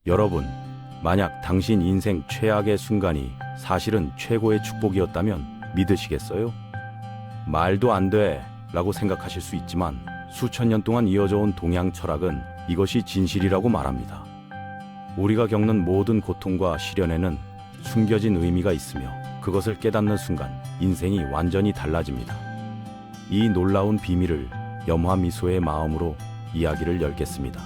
여러분, 만약 당신 인생 최악의 순간이 사실은 최고의 축복이었다면 믿으시겠어요? 말도 안 돼 라고 생각하실 수 있지만 수천 년 동안 이어져 온 동양 철학은 이것이 진실이라고 말합니다. 우리가 겪는 모든 고통과 시련에는 숨겨진 의미가 있으며 그것을 깨닫는 순간 인생이 완전히 달라집니다. 이 놀라운 비밀을 염화 미소의 마음으로 이야기를 열겠습니다.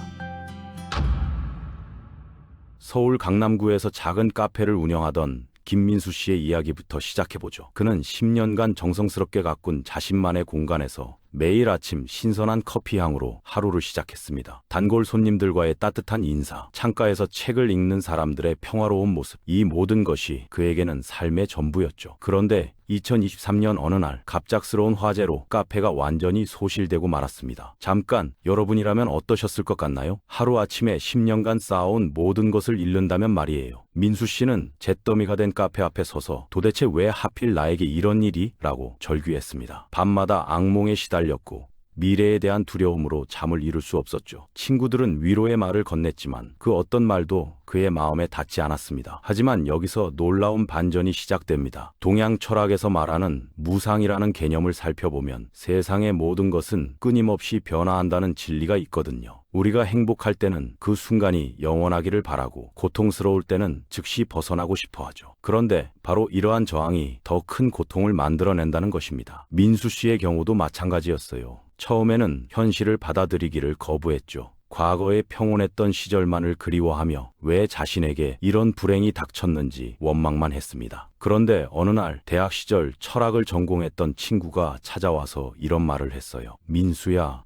서울 강남구에서 작은 카페를 운영하던 김민수 씨의 이야기부터 시작해보죠. 그는 10년간 정성스럽게 가꾼 자신만의 공간에서 매일 아침 신선한 커피 향으로 하루를 시작했습니다. 단골 손님들과의 따뜻한 인사, 창가에서 책을 읽는 사람들의 평화로운 모습, 이 모든 것이 그에게는 삶의 전부였죠. 그런데 2023년 어느 날 갑작스러운 화재로 카페가 완전히 소실되고 말았습니다. 잠깐, 여러분이라면 어떠셨을 것 같나요? 하루아침에 10년간 쌓아온 모든 것을 잃는다면 말이에요. 민수 씨는 잿더미가 된 카페 앞에 서서 도대체 왜 하필 나에게 이런 일이? 라고 절규했습니다. 밤마다 악몽에 시달렸고 미래에 대한 두려움으로 잠을 이룰 수 없었죠. 친구들은 위로의 말을 건넸지만 그 어떤 말도 그의 마음에 닿지 않았습니다. 하지만 여기서 놀라운 반전이 시작됩니다. 동양 철학에서 말하는 무상이라는 개념을 살펴보면 세상의 모든 것은 끊임없이 변화한다는 진리가 있거든요. 우리가 행복할 때는 그 순간이 영원하기를 바라고 고통스러울 때는 즉시 벗어나고 싶어 하죠. 그런데 바로 이러한 저항이 더 큰 고통을 만들어낸다는 것입니다. 민수 씨의 경우도 마찬가지였어요. 처음에는 현실을 받아들이기를 거부했죠. 과거에 평온했던 시절만을 그리워하며 왜 자신에게 이런 불행이 닥쳤는지 원망만 했습니다. 그런데 어느 날 대학 시절 철학을 전공했던 친구가 찾아와서 이런 말을 했어요. 민수야,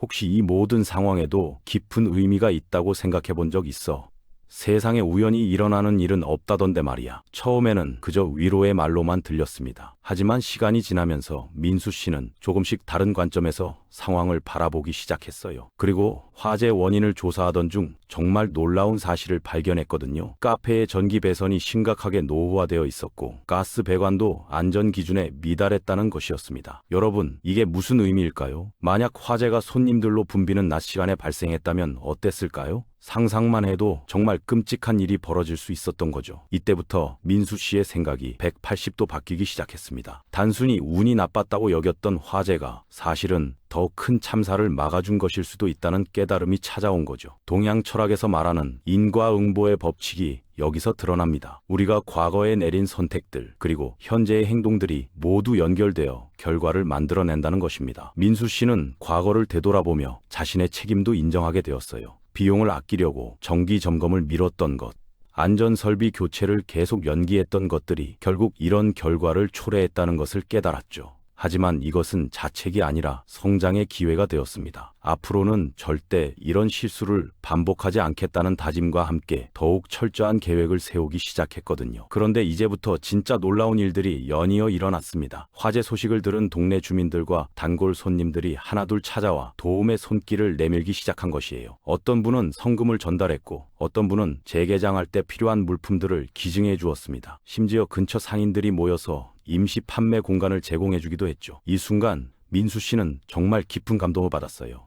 혹시 이 모든 상황에도 깊은 의미가 있다고 생각해 본 적 있어? 세상에 우연히 일어나는 일은 없다던데 말이야. 처음에는 그저 위로의 말로만 들렸습니다. 하지만 시간이 지나면서 민수 씨는 조금씩 다른 관점에서 상황을 바라보기 시작했어요. 그리고 화재 원인을 조사하던 중 정말 놀라운 사실을 발견했거든요. 카페의 전기 배선이 심각하게 노후화되어 있었고 가스 배관도 안전 기준에 미달했다는 것이었습니다. 여러분, 이게 무슨 의미일까요? 만약 화재가 손님들로 붐비는 낮 시간에 발생했다면 어땠을까요? 상상만 해도 정말 끔찍한 일이 벌어질 수 있었던 거죠. 이때부터 민수 씨의 생각이 180도 바뀌기 시작했습니다. 단순히 운이 나빴다고 여겼던 화재가 사실은 더 큰 참사를 막아준 것일 수도 있다는 깨달음이 찾아온 거죠. 동양 철학에서 말하는 인과응보의 법칙이 여기서 드러납니다. 우리가 과거에 내린 선택들, 그리고 현재의 행동들이 모두 연결되어 결과를 만들어낸다는 것입니다. 민수 씨는 과거를 되돌아보며 자신의 책임도 인정하게 되었어요. 비용을 아끼려고 정기 점검을 미뤘던 것, 안전설비 교체를 계속 연기했던 것들이 결국 이런 결과를 초래했다는 것을 깨달았죠. 하지만 이것은 자책이 아니라 성장의 기회가 되었습니다. 앞으로는 절대 이런 실수를 반복하지 않겠다는 다짐과 함께 더욱 철저한 계획을 세우기 시작했거든요. 그런데 이제부터 진짜 놀라운 일들이 연이어 일어났습니다. 화재 소식을 들은 동네 주민들과 단골 손님들이 하나둘 찾아와 도움의 손길을 내밀기 시작한 것이에요. 어떤 분은 성금을 전달했고 어떤 분은 재개장할 때 필요한 물품들을 기증해 주었습니다. 심지어 근처 상인들이 모여서 임시 판매 공간을 제공해주기도 했죠. 이 순간 민수 씨는 정말 깊은 감동을 받았어요.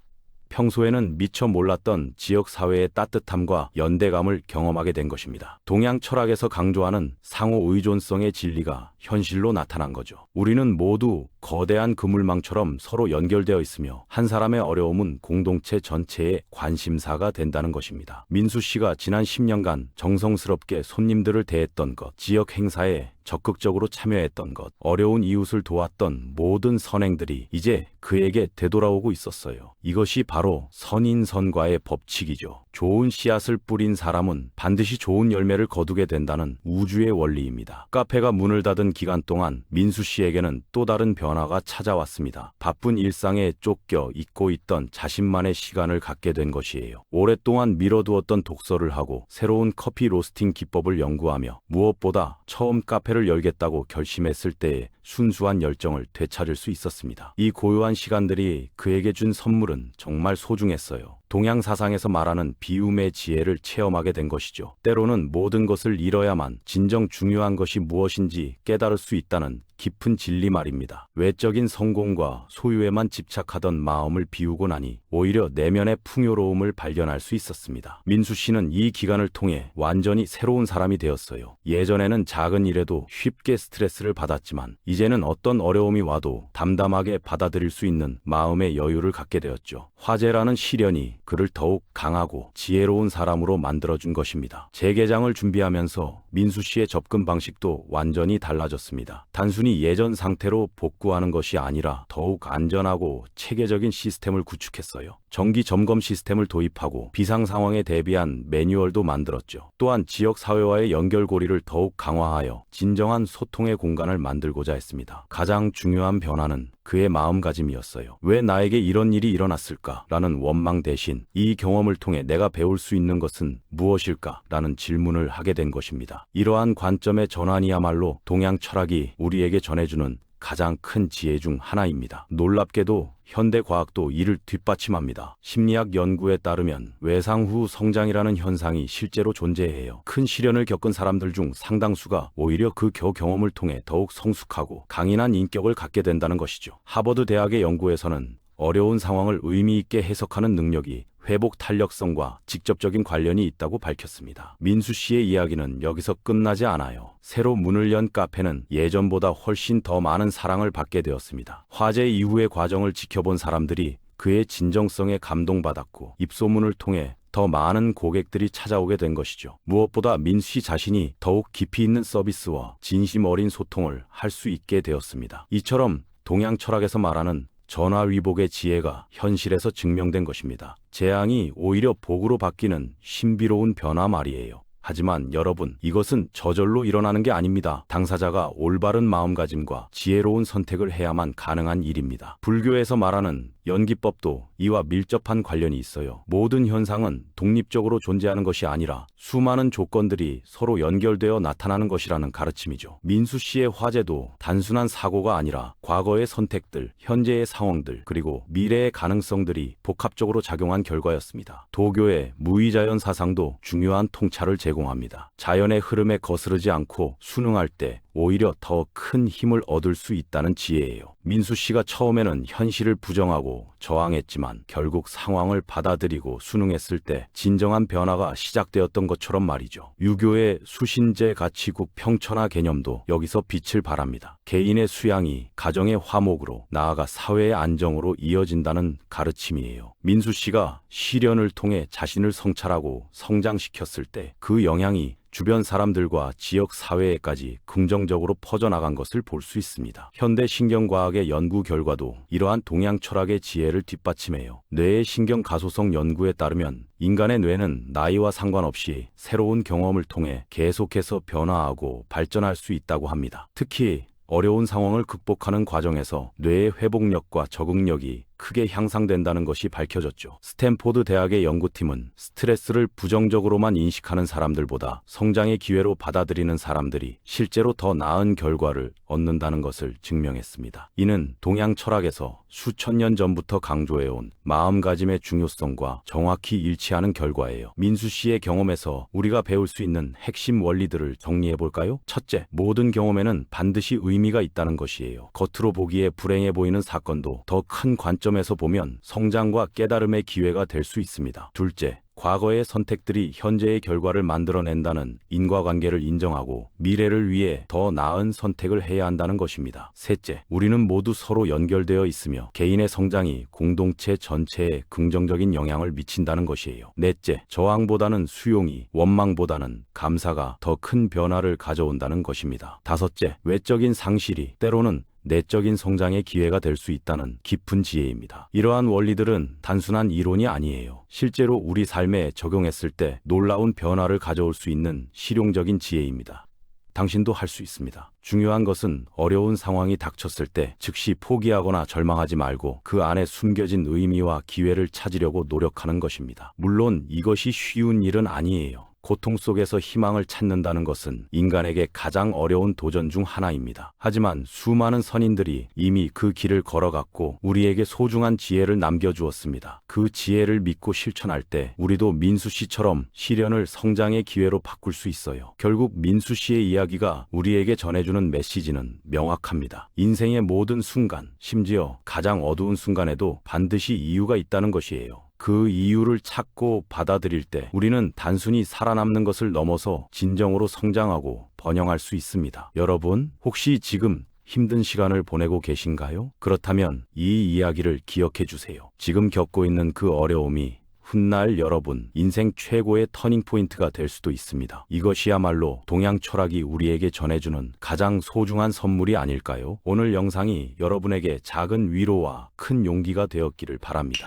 평소에는 미처 몰랐던 지역사회의 따뜻함과 연대감을 경험하게 된 것입니다. 동양 철학에서 강조하는 상호 의존성의 진리가 현실로 나타난 거죠. 우리는 모두 거대한 그물망처럼 서로 연결되어 있으며 한 사람의 어려움은 공동체 전체의 관심사가 된다는 것입니다. 민수 씨가 지난 10년간 정성스럽게 손님들을 대했던 것, 지역 행사에 적극적으로 참여했던 것, 어려운 이웃을 도왔던 모든 선행들이 이제 그에게 되돌아오고 있었어요. 이것이 바로 선인선과의 법칙이죠. 좋은 씨앗을 뿌린 사람은 반드시 좋은 열매를 거두게 된다는 우주의 원리입니다. 카페가 문을 닫은 기간 동안 민수 씨에게는 또 다른 변화가 찾아왔습니다. 바쁜 일상에 쫓겨 잊고 있던 자신만의 시간을 갖게 된 것이에요. 오랫동안 미뤄두었던 독서를 하고 새로운 커피 로스팅 기법을 연구하며 무엇보다 처음 카페를 열겠다고 결심했을 때의 순수한 열정을 되찾을 수 있었습니다. 이 고요한 시간들이 그에게 준 선물은 정말 소중했어요. 동양 사상에서 말하는 비움의 지혜를 체험하게 된 것이죠. 때로는 모든 것을 잃어야만 진정 중요한 것이 무엇인지 깨달을 수 있다는 깊은 진리 말입니다. 외적인 성공과 소유에만 집착하던 마음을 비우고 나니 오히려 내면의 풍요로움을 발견할 수 있었습니다. 민수 씨는 이 기간을 통해 완전히 새로운 사람이 되었어요. 예전에는 작은 일에도 쉽게 스트레스를 받았지만 이제는 어떤 어려움이 와도 담담하게 받아들일 수 있는 마음의 여유를 갖게 되었죠. 화재라는 시련이 그를 더욱 강하고 지혜로운 사람으로 만들어준 것입니다. 재개장을 준비하면서 민수 씨의 접근 방식도 완전히 달라졌습니다. 단순히 예전 상태로 복구하는 것이 아니라 더욱 안전하고 체계적인 시스템을 구축했어요. 정기 점검 시스템을 도입하고 비상 상황에 대비한 매뉴얼도 만들었죠. 또한 지역 사회와의 연결고리를 더욱 강화하여 진정한 소통의 공간을 만들고자 했습니다. 가장 중요한 변화는 그의 마음가짐이었어요. 왜 나에게 이런 일이 일어났을까? 라는 원망 대신 이 경험을 통해 내가 배울 수 있는 것은 무엇일까? 라는 질문을 하게 된 것입니다. 이러한 관점의 전환이야말로 동양 철학이 우리에게 전해주는 가장 큰 지혜 중 하나입니다. 놀랍게도 현대 과학도 이를 뒷받침합니다. 심리학 연구에 따르면 외상 후 성장이라는 현상이 실제로 존재해요. 큰 시련을 겪은 사람들 중 상당수가 오히려 그 경험을 통해 더욱 성숙하고 강인한 인격을 갖게 된다는 것이죠. 하버드 대학의 연구에서는 어려운 상황을 의미 있게 해석하는 능력이 회복 탄력성과 직접적인 관련이 있다고 밝혔습니다. 민수 씨의 이야기는 여기서 끝나지 않아요. 새로 문을 연 카페는 예전보다 훨씬 더 많은 사랑을 받게 되었습니다. 화재 이후의 과정을 지켜본 사람들이 그의 진정성에 감동받았고 입소문을 통해 더 많은 고객들이 찾아오게 된 것이죠. 무엇보다 민수 씨 자신이 더욱 깊이 있는 서비스와 진심 어린 소통을 할 수 있게 되었습니다. 이처럼 동양 철학에서 말하는 전화위복의 지혜가 현실에서 증명된 것입니다. 재앙이 오히려 복으로 바뀌는 신비로운 변화 말이에요. 하지만 여러분, 이것은 저절로 일어나는 게 아닙니다. 당사자가 올바른 마음가짐과 지혜로운 선택을 해야만 가능한 일입니다. 불교에서 말하는 연기법도 이와 밀접한 관련이 있어요. 모든 현상은 독립적으로 존재하는 것이 아니라 수많은 조건들이 서로 연결되어 나타나는 것이라는 가르침이죠. 민수 씨의 화재도 단순한 사고가 아니라 과거의 선택들, 현재의 상황들, 그리고 미래의 가능성들이 복합적으로 작용한 결과였습니다. 도교의 무의자연 사상도 중요한 통찰을 제공합니다. 자연의 흐름에 거스르지 않고 순응할 때 오히려 더 큰 힘을 얻을 수 있다는 지혜예요. 민수 씨가 처음에는 현실을 부정하고 저항했지만 결국 상황을 받아들이고 순응했을 때 진정한 변화가 시작되었던 것처럼 말이죠. 유교의 수신제 가치국 평천하 개념도 여기서 빛을 발합니다. 개인의 수양이 가정의 화목으로 나아가 사회의 안정으로 이어진다는 가르침이에요. 민수 씨가 시련을 통해 자신을 성찰하고 성장시켰을 때 그 영향이 주변 사람들과 지역 사회에까지 긍정적으로 퍼져나간 것을 볼 수 있습니다. 현대 신경과학의 연구 결과도 이러한 동양 철학의 지혜를 뒷받침해요. 뇌의 신경 가소성 연구에 따르면 인간의 뇌는 나이와 상관없이 새로운 경험을 통해 계속해서 변화하고 발전할 수 있다고 합니다. 특히 어려운 상황을 극복하는 과정에서 뇌의 회복력과 적응력이 크게 향상된다는 것이 밝혀졌죠. 스탠포드 대학의 연구팀은 스트레스를 부정적으로만 인식하는 사람들보다 성장의 기회로 받아들이는 사람들이 실제로 더 나은 결과를 얻는다는 것을 증명했습니다. 이는 동양 철학에서 수천 년 전부터 강조해온 마음가짐의 중요성과 정확히 일치하는 결과예요. 민수 씨의 경험에서 우리가 배울 수 있는 핵심 원리들을 정리해볼까요? 첫째, 모든 경험에는 반드시 의미가 있다는 것이에요. 겉으로 보기에 불행해 보이는 사건도 더 큰 관점에서 보면 성장과 깨달음의 기회가 될 수 있습니다. 둘째, 과거의 선택들이 현재의 결과를 만들어낸다는 인과관계를 인정하고 미래를 위해 더 나은 선택을 해야 한다는 것입니다. 셋째, 우리는 모두 서로 연결되어 있으며 개인의 성장이 공동체 전체에 긍정적인 영향을 미친다는 것이에요. 넷째, 저항보다는 수용이, 원망보다는 감사가 더 큰 변화를 가져온다는 것입니다. 다섯째, 외적인 상실이 때로는 내적인 성장의 기회가 될 수 있다는 깊은 지혜입니다. 이러한 원리들은 단순한 이론이 아니에요. 실제로 우리 삶에 적용했을 때 놀라운 변화를 가져올 수 있는 실용적인 지혜입니다. 당신도 할 수 있습니다. 중요한 것은 어려운 상황이 닥쳤을 때 즉시 포기하거나 절망하지 말고 그 안에 숨겨진 의미와 기회를 찾으려고 노력하는 것입니다. 물론 이것이 쉬운 일은 아니에요. 고통 속에서 희망을 찾는다는 것은 인간에게 가장 어려운 도전 중 하나입니다. 하지만 수많은 선인들이 이미 그 길을 걸어갔고 우리에게 소중한 지혜를 남겨주었습니다. 그 지혜를 믿고 실천할 때 우리도 민수 씨처럼 시련을 성장의 기회로 바꿀 수 있어요. 결국 민수 씨의 이야기가 우리에게 전해주는 메시지는 명확합니다. 인생의 모든 순간, 심지어 가장 어두운 순간에도 반드시 이유가 있다는 것이에요. 그 이유를 찾고 받아들일 때 우리는 단순히 살아남는 것을 넘어서 진정으로 성장하고 번영할 수 있습니다. 여러분, 혹시 지금 힘든 시간을 보내고 계신가요? 그렇다면 이 이야기를 기억해 주세요. 지금 겪고 있는 그 어려움이 훗날 여러분 인생 최고의 터닝포인트가 될 수도 있습니다. 이것이야말로 동양 철학이 우리에게 전해주는 가장 소중한 선물이 아닐까요? 오늘 영상이 여러분에게 작은 위로와 큰 용기가 되었기를 바랍니다.